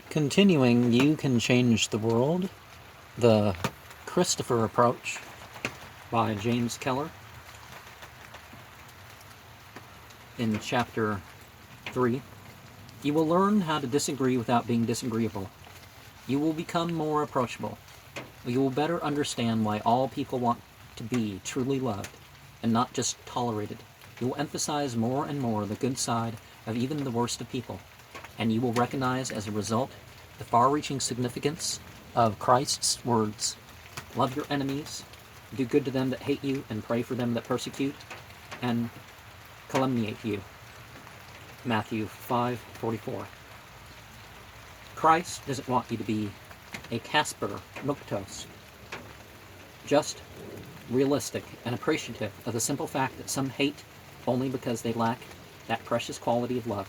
Continuing, You Can Change the World, The Christopher Approach by James Keller. In Chapter 3, you will learn how to disagree without being disagreeable. You will become more approachable. You will better understand why all people want to be truly loved and not just tolerated. You will emphasize more and more the good side of even the worst of people, and you will recognize as a result the far-reaching significance of Christ's words, love your enemies, do good to them that hate you, and pray for them that persecute and calumniate you. Matthew 5:44. Christ doesn't want you to be a Casper milquetoast, just realistic and appreciative of the simple fact that some hate only because they lack that precious quality of love.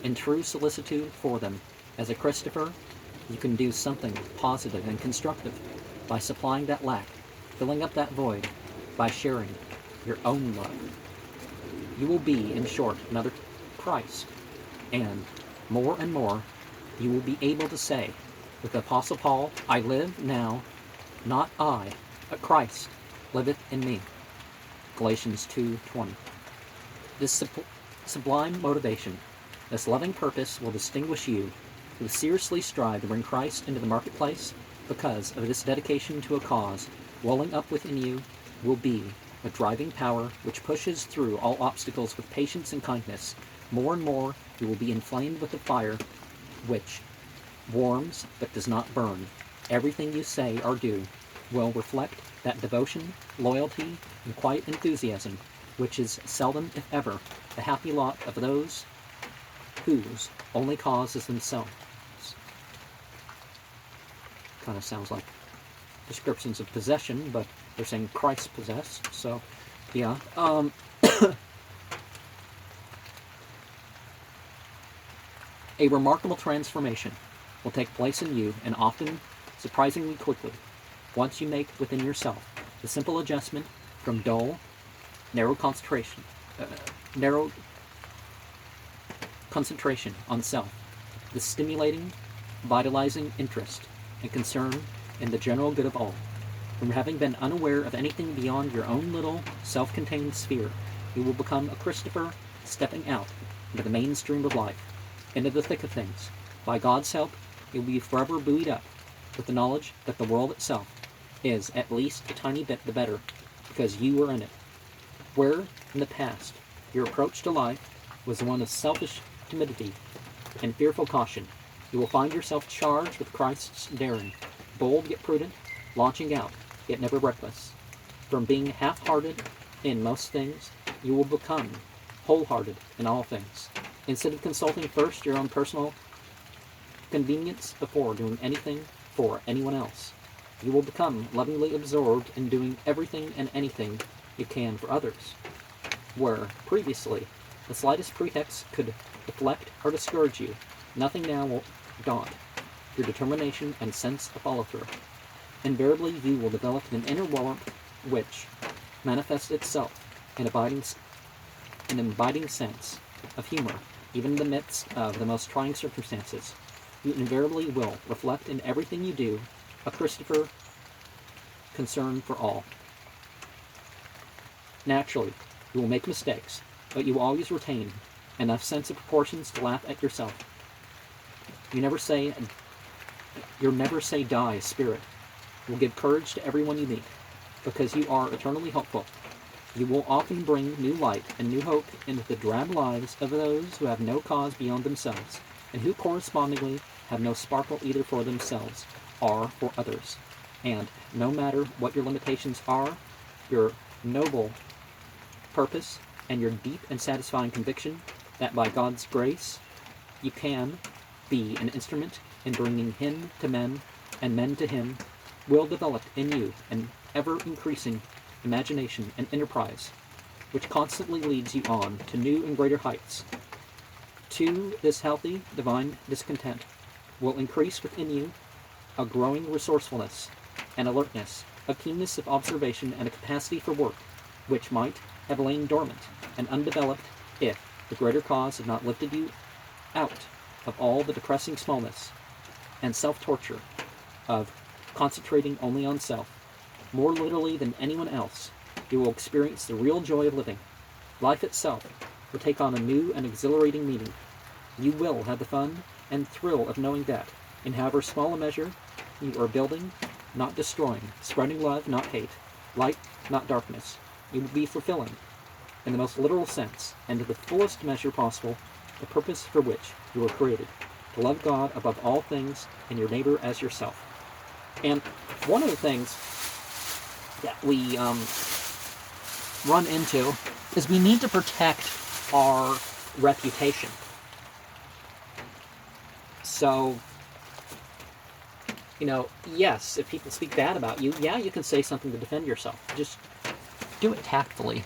In true solicitude for them, as a Christopher, you can do something positive and constructive by supplying that lack, filling up that void, by sharing your own love. You will be, in short, another Christ, and more, you will be able to say, with the Apostle Paul, I live now, not I, but Christ liveth in me. Galatians 2:20. This sublime motivation, this loving purpose will distinguish you who seriously strive to bring Christ into the marketplace because of this dedication to a cause welling up within you will be a driving power which pushes through all obstacles with patience and kindness. More and more you will be inflamed with the fire which warms but does not burn. Everything you say or do will reflect that devotion, loyalty, and quiet enthusiasm which is seldom, if ever, the happy lot of those whose only cause is themselves. Kind of sounds like descriptions of possession, but they're saying Christ possessed, so yeah. A remarkable transformation will take place in you, and often surprisingly quickly, once you make within yourself the simple adjustment from dull, narrow concentration on self, the stimulating, vitalizing interest and concern in the general good of all. From having been unaware of anything beyond your own little, self-contained sphere, you will become a Christopher stepping out into the mainstream of life, into the thick of things. By God's help, you will be forever buoyed up with the knowledge that the world itself is at least a tiny bit the better because you are in it. Where, in the past, your approach to life was one of selfish timidity and fearful caution, you will find yourself charged with Christ's daring, bold yet prudent, launching out, yet never reckless. From being half-hearted in most things, you will become wholehearted in all things. Instead of consulting first your own personal convenience before doing anything for anyone else, you will become lovingly absorbed in doing everything and anything you can for others. Where, previously, the slightest pretext could deflect or discourage you, nothing now will daunt your determination and sense of follow-through. Invariably, you will develop an inner warmth which manifests itself in an abiding sense of humor, even in the midst of the most trying circumstances. You invariably will reflect in everything you do a Christopher concern for all. Naturally, you will make mistakes, but you will always retain enough sense of proportions to laugh at yourself. Your never say die spirit will give courage to everyone you meet, because you are eternally hopeful. You will often bring new light and new hope into the drab lives of those who have no cause beyond themselves, and who correspondingly have no sparkle either for themselves or for others. And no matter what your limitations are, your noble purpose and your deep and satisfying conviction that by God's grace you can be an instrument in bringing Him to men and men to Him will develop in you an ever-increasing imagination and enterprise which constantly leads you on to new and greater heights. To this healthy, divine discontent will increase within you a growing resourcefulness and alertness, a keenness of observation and a capacity for work which might have lain dormant and undeveloped if the greater cause had not lifted you out of all the depressing smallness and self-torture of concentrating only on self, more literally than anyone else, you will experience the real joy of living. Life itself will take on a new and exhilarating meaning. You will have the fun and thrill of knowing that, in however small a measure, you are building, not destroying, spreading love, not hate, light, not darkness. You will be fulfilling, in the most literal sense, and to the fullest measure possible, the purpose for which you were created, to love God above all things and your neighbor as yourself. And one of the things that we run into is we need to protect our reputation. So, yes, if people speak bad about you, yeah, you can say something to defend yourself. Just do it tactfully.